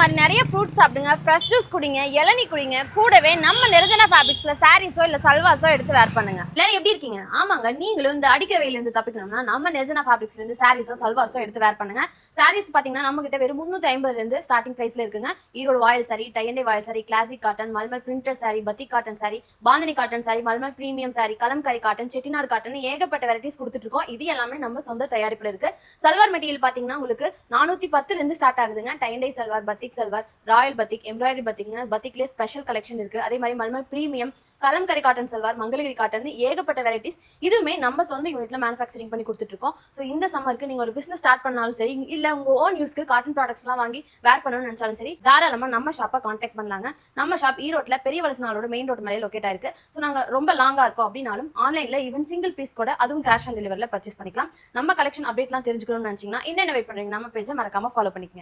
மாதிரி நிறைய ஃப்ரூட்ஸ் சாப்பிடுங்க, ஃப்ரெஷ் ஜூஸ் குடிங்க, இளநீ குடிங்க. கூடவே நம்ம நிரஞ்சனா ஃபேப்ரிக்ஸ்ல சாரீஸோ இல்ல சல்வாஸோ எடுத்து வேர் பண்ணுங்க. எல்லாரும் எப்படி இருக்கீங்க? ஆமாங்க, நீங்களும் இந்த அடிக்கிற வெயில இருந்து தப்பிக்கணும்னா நம்ம நிரஞ்சனா ஃபேப்ரிக்ஸ்ல இருந்து சாரீஸோ சல்வாஸோ எடுத்து வேர் பண்ணுங்க. சாரீஸ் பாத்தீங்கன்னா நம்ம கிட்ட வெறும் 350 இருந்து ஸ்டார்டிங் பிரைஸ்ல இருக்குங்க. ஈரோடு வாயில் sari, tie and dye voile sari, classic cotton, மல்மல் printed sari, batik cotton sari, bandhani cotton sari, மல்மல் premium sari, kalamkari cotton, Chettinad cotton ஏகப்பட்ட வெரைட்டிஸ் கொடுத்துட்டு இருக்கோம். இது எல்லாமே நம்ம சொந்த தயாரிப்புல இருக்கு. சல்வார் மெட்டீரியல் பாத்தீங்கன்னா உங்களுக்கு 410 இருந்து ஸ்டார்ட் ஆகுதுங்க. Tie and dye salwar, batik salwar, royal batik, embroidery பத்திக்ங்க, பத்திக்லேயே ஸ்பெஷல் கலெக்ஷன் இருக்கு. அதே மாதிரி மல்மல் premium, kalamkari cotton salwar, Mangalagiri cotton ஏகப்பட்ட வெரைட்டிஸ். இதுவுமே நம்ம சொந்த யூனிட்ல மேனுஃபேக்சரிங் பண்ணி கொடுத்துட்டு இருக்கோம். ஸோ இந்த சம்மருக்கு நீங்க ஒரு பிசினஸ் ஸ்டார்ட் பண்ணாலும் சரி, இல்ல உங்க ஓன் யூஸ்க்கு காட்டன் ப்ராடக்ட்ஸ் எல்லாம் வாங்கி வேர் பண்ணணும்னு நினைச்சாலும் சரி, தாராளமா நம்ம ஷாப்பை கான்டாக்ட் பண்ணலாங்க. நம்ம ஷாப் ஈரோட்ல பெரிய வலசனாலோட மெயின் ரோட் மேலே லொக்கேட் ஆயிருக்கு. ஸோ நாங்க ரொம்ப லாங்கா இருக்கோம் அப்படின்னாலும் ஆன்லைன்ல ஈவன் சிங்கிள் பீஸ் கூட அதுவும் கேஷ் ஆன் டெலிவரில பர்ச்சேஸ் பண்ணிக்கலாம். நம்ம கலெக்ஷன் அப்டேட்லாம் தெரிஞ்சுக்கணும்னு நினைச்சீங்கன்னா என்னென்ன வெயிட் பண்றீங்க, நம்ம பேஜை மறக்காம ஃபாலோ பண்ணிக்கங்க.